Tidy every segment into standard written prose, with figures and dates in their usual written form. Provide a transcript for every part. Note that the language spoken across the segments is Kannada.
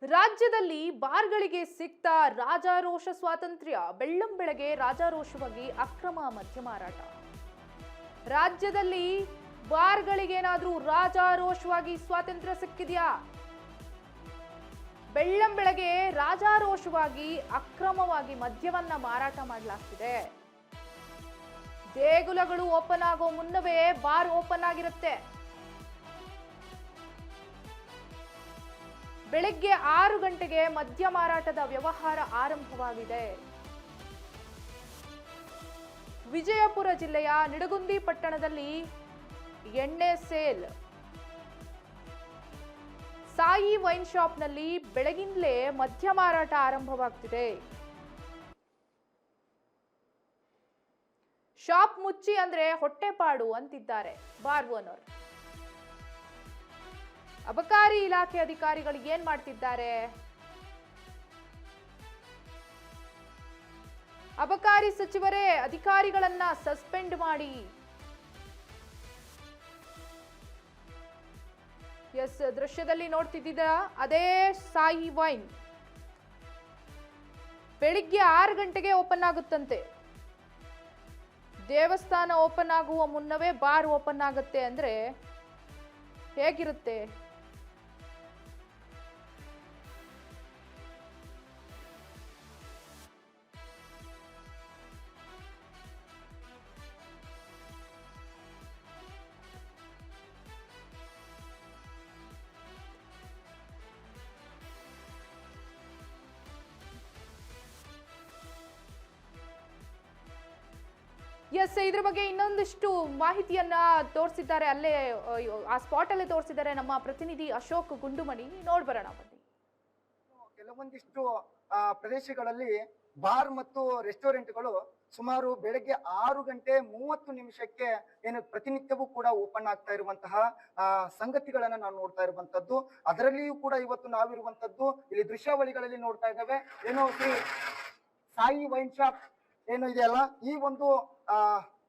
ರಾಜ್ಯದಲ್ಲಿ ಬಾರ್ಗಳಿಗೆ ಸಿಕ್ತ ರಾಜಾರೋಷ ಸ್ವಾತಂತ್ರ್ಯ. ಬೆಳ್ಳಂಬೆಳಗ್ಗೆ ರಾಜಾರೋಷವಾಗಿ ಅಕ್ರಮ ಮದ್ಯ ಮಾರಾಟ. ರಾಜ್ಯದಲ್ಲಿ ಬಾರ್ಗಳಿಗೇನಾದ್ರೂ ರಾಜಾರೋಷವಾಗಿ ಸ್ವಾತಂತ್ರ್ಯ ಸಿಕ್ಕಿದ್ಯಾ? ಬೆಳ್ಳಂಬೆಳಗ್ಗೆ ರಾಜಾರೋಷವಾಗಿ ಅಕ್ರಮವಾಗಿ ಮದ್ಯವನ್ನ ಮಾರಾಟ ಮಾಡಲಾಗ್ತಿದೆ. ದೇಗುಲಗಳು ಓಪನ್ ಆಗೋ ಮುನ್ನವೇ ಬಾರ್ ಓಪನ್ ಆಗಿರುತ್ತೆ. ಬೆಳಗ್ಗೆ 6 ಗಂಟೆಗೆ ಮದ್ಯ ಮಾರಾಟದ ವ್ಯವಹಾರ ಆರಂಭವಾಗಿದೆ. ವಿಜಯಪುರ ಜಿಲ್ಲೆಯ ನಿಡಗುಂದಿ ಪಟ್ಟಣದಲ್ಲಿ ಎಣ್ಣೆ ಸೇಲ್. ಸಾಯಿ ವೈನ್ ಶಾಪ್ನಲ್ಲಿ ಬೆಳಗಿನಲೇ ಮದ್ಯ ಮಾರಾಟ ಆರಂಭವಾಗ್ತಿದೆ. ಶಾಪ್ ಮುಚ್ಚಿ ಅಂದ್ರೆ ಹೊಟ್ಟೆಪಾಡು ಅಂತಿದ್ದಾರೆ ಬಾರ್ ಓನರ್. ಅಬಕಾರಿ ಇಲಾಖೆ ಅಧಿಕಾರಿಗಳು ಏನ್ ಮಾಡ್ತಿದ್ದಾರೆ? ಅಬಕಾರಿ ಸಚಿವರೇ ಅಧಿಕಾರಿಗಳನ್ನ ಸಸ್ಪೆಂಡ್ ಮಾಡಿ. ಎಸ್, ದೃಶ್ಯದಲ್ಲಿ ನೋಡ್ತಿದ್ದೀರಾ ಅದೇ ಸಾಯಿ ವೈನ್. ಬೆಳಿಗ್ಗೆ 6 ಗಂಟೆಗೆ ಓಪನ್ ಆಗುತ್ತಂತೆ. ದೇವಸ್ಥಾನ ಓಪನ್ ಆಗುವ ಮುನ್ನವೇ ಬಾರ್ ಓಪನ್ ಆಗುತ್ತೆ ಅಂದ್ರೆ ಹೇಗಿರುತ್ತೆ? ಎಸ್, ಇದ್ರ ಬಗ್ಗೆ ಇನ್ನೊಂದಿಷ್ಟು ಮಾಹಿತಿಯನ್ನ ತೋರಿಸಿದ್ದಾರೆ. ಅಲ್ಲೇ ಆ ಸ್ಪಾಟ್ ಅಲ್ಲೇ ತೋರಿಸಿದ್ದಾರೆ ನಮ್ಮ ಪ್ರತಿನಿಧಿ ಅಶೋಕ್ ಗುಂಡುಮಣಿ. ನೋಡ್ಬರೋಣ ಬನ್ನಿ. ಕೆಲವೊಂದಿಷ್ಟು ಪ್ರದೇಶಗಳಲ್ಲಿ ಬಾರ್ ಮತ್ತು ರೆಸ್ಟೋರೆಂಟ್ಗಳು ಸುಮಾರು ಬೆಳಗ್ಗೆ 6:30 ಏನು ಪ್ರತಿನಿತ್ಯವೂ ಕೂಡ ಓಪನ್ ಆಗ್ತಾ ಇರುವಂತಹ ಸಂಗತಿಗಳನ್ನ ನಾವು ನೋಡ್ತಾ ಇರುವಂತದ್ದು. ಅದರಲ್ಲಿಯೂ ಕೂಡ ಇವತ್ತು ನಾವಿರುವಂತದ್ದು ಇಲ್ಲಿ ದೃಶ್ಯಾವಳಿಗಳಲ್ಲಿ ನೋಡ್ತಾ ಇದ್ದೇವೆ. ಏನು ಸಾಯಿ ವೈನ್ ಶಾಪ್ ಏನು ಇದೆಯಲ್ಲ, ಈ ಒಂದು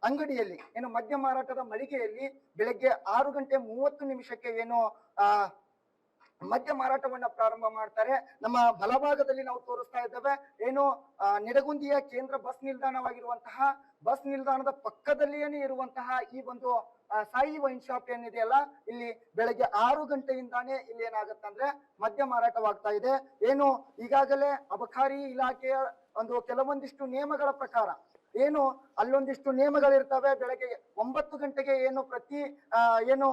ಅಂಗಡಿಯಲ್ಲಿ ಏನು ಮದ್ಯ ಮಾರಾಟದ ಮಳಿಗೆಯಲ್ಲಿ ಬೆಳಗ್ಗೆ 6:30 ಏನು ಮದ್ಯ ಮಾರಾಟವನ್ನ ಪ್ರಾರಂಭ ಮಾಡ್ತಾರೆ. ನಮ್ಮ ಬಲಭಾಗದಲ್ಲಿ ನಾವು ತೋರಿಸ್ತಾ ಇದ್ದೇವೆ. ಏನು ನಿಡಗುಂದಿಯ ಕೇಂದ್ರ ಬಸ್ ನಿಲ್ದಾಣವಾಗಿರುವಂತಹ ಬಸ್ ನಿಲ್ದಾಣದ ಪಕ್ಕದಲ್ಲಿಯೇ ಇರುವಂತಹ ಈ ಒಂದು ಸಾಯಿ ವೈನ್ ಶಾಪ್ ಏನಿದೆಯಲ್ಲ, ಇಲ್ಲಿ ಬೆಳಗ್ಗೆ 6 ಗಂಟೆಯಿಂದಾನೇ ಇಲ್ಲಿ ಏನಾಗತ್ತಂದ್ರೆ ಮದ್ಯ ಮಾರಾಟವಾಗ್ತಾ ಇದೆ. ಏನು ಈಗಾಗಲೇ ಅಬಕಾರಿ ಇಲಾಖೆಯ ಒಂದು ಕೆಲವೊಂದಿಷ್ಟು ನಿಯಮಗಳ ಪ್ರಕಾರ ಏನು ಅಲ್ಲೊಂದಿಷ್ಟು ನಿಯಮಗಳಿರ್ತವೆ. ಬೆಳಗ್ಗೆ 9 ಗಂಟೆಗೆ ಏನು ಪ್ರತಿ ಏನು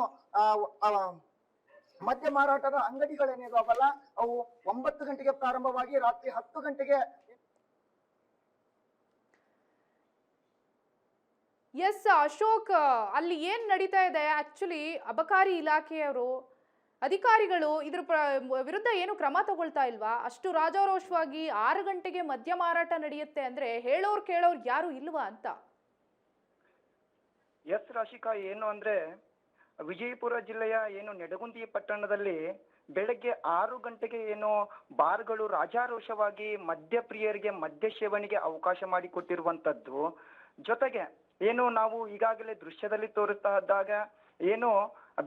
ಮದ್ಯ ಮಾರಾಟದ ಅಂಗಡಿಗಳೇನಿದಾವಲ್ಲ ಅವು 9 ಗಂಟೆಗೆ ಪ್ರಾರಂಭವಾಗಿ ರಾತ್ರಿ 10 ಗಂಟೆಗೆ. ಎಸ್ ಅಶೋಕ್, ಅಲ್ಲಿ ಏನ್ ನಡೀತಾ ಇದೆ? ಆಕ್ಚುಲಿ ಅಬಕಾರಿ ಇಲಾಖೆಯವರು ಅಧಿಕಾರಿಗಳು ಇದ್ರ ವಿರುದ್ಧ ಏನು ಕ್ರಮ ತಗೊಳ್ತಾ ಇಲ್ವಾ? ಅಷ್ಟು ರಾಜಾರೋಷವಾಗಿ 6 ಗಂಟೆಗೆ ಮದ್ಯ ಮಾರಾಟ ನಡೆಯುತ್ತೆ ಅಂದ್ರೆ ಹೇಳೋರ್ ಕೇಳೋರ್ ಯಾರು ಇಲ್ವಾ ಅಂತ. ಎಸ್ ರಾಶಿಕಾ, ಏನು ಅಂದ್ರೆ ವಿಜಯಪುರ ಜಿಲ್ಲೆಯ ಏನು ನಿಡಗುಂದಿ ಪಟ್ಟಣದಲ್ಲಿ ಬೆಳಗ್ಗೆ 6 ಗಂಟೆಗೆ ಏನು ಬಾರ್ಗಳು ರಾಜಾರೋಷವಾಗಿ ಮದ್ಯ ಪ್ರಿಯರಿಗೆ ಮದ್ಯ ಸೇವನೆಗೆ ಅವಕಾಶ ಮಾಡಿಕೊಟ್ಟಿರುವಂತದ್ದು. ಜೊತೆಗೆ ಏನು ನಾವು ಈಗಾಗಲೇ ದೃಶ್ಯದಲ್ಲಿ ತೋರಿಸ್ತಾ ಇದ್ದಾಗ ಏನು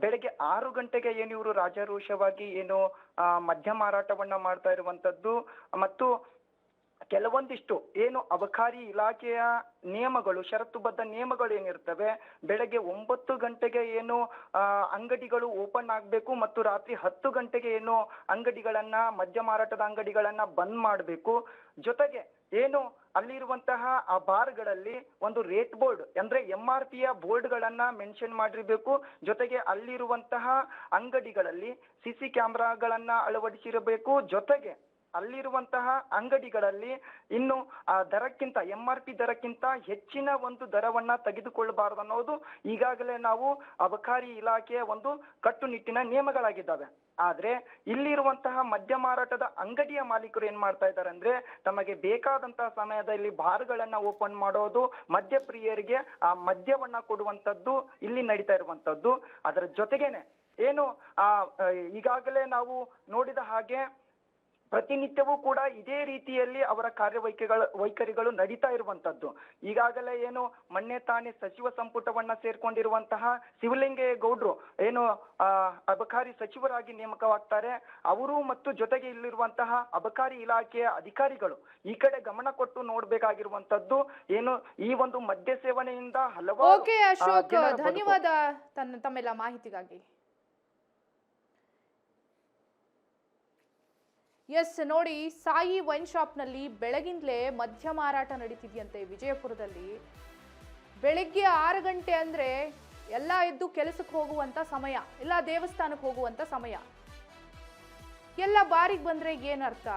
ಬೆಳಗ್ಗೆ 6 ಗಂಟೆಗೆ ಏನು ಇವರು ರಾಜಾರೋಷವಾಗಿ ಏನು ಮದ್ಯ ಮಾರಾಟವನ್ನ ಮಾಡ್ತಾ ಇರುವಂತದ್ದು. ಮತ್ತು ಕೆಲವೊಂದಿಷ್ಟು ಏನು ಅಬಕಾರಿ ಇಲಾಖೆಯ ನಿಯಮಗಳು, ಷರತ್ತುಬದ್ಧ ನಿಯಮಗಳು ಏನಿರ್ತವೆ, ಬೆಳಗ್ಗೆ 9 ಗಂಟೆಗೆ ಏನು ಅಂಗಡಿಗಳು ಓಪನ್ ಆಗ್ಬೇಕು ಮತ್ತು ರಾತ್ರಿ 10 ಗಂಟೆಗೆ ಏನು ಅಂಗಡಿಗಳನ್ನ ಮದ್ಯ ಮಾರಾಟದ ಅಂಗಡಿಗಳನ್ನ ಬಂದ್ ಮಾಡಬೇಕು. ಜೊತೆಗೆ ಏನು ಅಲ್ಲಿರುವಂತಹ ಆ ಬಾರ್ಗಳಲ್ಲಿ ಒಂದು ರೇಟ್ ಬೋರ್ಡ್ ಅಂದ್ರೆ MRP ಬೋರ್ಡ್ ಗಳನ್ನ ಮೆನ್ಷನ್ ಮಾಡಿರ್ಬೇಕು. ಜೊತೆಗೆ ಅಲ್ಲಿರುವಂತಹ ಅಂಗಡಿಗಳಲ್ಲಿ CC ಕ್ಯಾಮೆರಾಗಳನ್ನ ಅಳವಡಿಸಿರಬೇಕು. ಜೊತೆಗೆ ಅಲ್ಲಿರುವಂತಹ ಅಂಗಡಿಗಳಲ್ಲಿ ಇನ್ನು ಆ ದರಕ್ಕಿಂತ MRP ದರಕ್ಕಿಂತ ಹೆಚ್ಚಿನ ಒಂದು ದರವನ್ನ ತೆಗೆದುಕೊಳ್ಳಬಾರದು ಅನ್ನೋದು ಈಗಾಗಲೇ ನಾವು ಅಬಕಾರಿ ಇಲಾಖೆಯ ಒಂದು ಕಟ್ಟುನಿಟ್ಟಿನ ನಿಯಮಗಳಾಗಿದ್ದಾವೆ. ಆದ್ರೆ ಇಲ್ಲಿರುವಂತಹ ಮದ್ಯ ಮಾರಾಟದ ಅಂಗಡಿಯ ಮಾಲೀಕರು ಏನ್ ಮಾಡ್ತಾ ಇದ್ದಾರೆ ಅಂದ್ರೆ ತಮಗೆ ಬೇಕಾದಂತಹ ಸಮಯದಲ್ಲಿ ಬಾರ್ಗಳನ್ನ ಓಪನ್ ಮಾಡೋದು, ಮದ್ಯ ಪ್ರಿಯರಿಗೆ ಆ ಮದ್ಯವನ್ನ ಕೊಡುವಂತದ್ದು ಇಲ್ಲಿ ನಡೀತಾ ಇರುವಂತದ್ದು. ಅದರ ಜೊತೆಗೇನೆ ಏನು ಈಗಾಗಲೇ ನಾವು ನೋಡಿದ ಹಾಗೆ ಪ್ರತಿನಿತ್ಯವೂ ಕೂಡ ಇದೇ ರೀತಿಯಲ್ಲಿ ಅವರ ವೈಖರಿಗಳು ನಡೀತಾ ಇರುವಂತದ್ದು. ಈಗಾಗಲೇ ಏನು ಮೊನ್ನೆ ತಾನೇ ಸಚಿವ ಸಂಪುಟವನ್ನ ಸೇರ್ಕೊಂಡಿರುವಂತಹ ಶಿವಲಿಂಗೇಗೌಡ್ರು ಏನು ಅಬಕಾರಿ ಸಚಿವರಾಗಿ ನೇಮಕವಾಗ್ತಾರೆ. ಅವರು ಮತ್ತು ಜೊತೆಗೆ ಇಲ್ಲಿರುವಂತಹ ಅಬಕಾರಿ ಇಲಾಖೆಯ ಅಧಿಕಾರಿಗಳು ಈ ಕಡೆ ಗಮನ ಕೊಟ್ಟು ನೋಡ್ಬೇಕಾಗಿರುವಂತದ್ದು ಏನು ಈ ಒಂದು ಮದ್ಯ ಸೇವನೆಯಿಂದ ಹಲವಾರು ಓಕೆ ಅಶೋಕ್, ಜನರ ಬದುಕು. ಧನ್ಯವಾದ ತಮ್ಮೆಲ್ಲ ಮಾಹಿತಿಗಾಗಿ. ಎಸ್ ನೋಡಿ, ಸಾಯಿ ವೈನ್ ಶಾಪ್ನಲ್ಲಿ ಬೆಳಗಿಂದಲೇ ಮದ್ಯ ಮಾರಾಟ ನಡೀತಿದೆಯಂತೆ ವಿಜಯಪುರದಲ್ಲಿ. ಬೆಳಗ್ಗೆ 6 ಗಂಟೆ ಅಂದ್ರೆ ಎಲ್ಲ ಎದ್ದು ಕೆಲಸಕ್ಕೆ ಹೋಗುವಂತ ಸಮಯ, ಇಲ್ಲ ದೇವಸ್ಥಾನಕ್ಕೆ ಹೋಗುವಂತ ಸಮಯ. ಎಲ್ಲ ಬಾರಿಗೆ ಬಂದ್ರೆ ಏನರ್ಥ?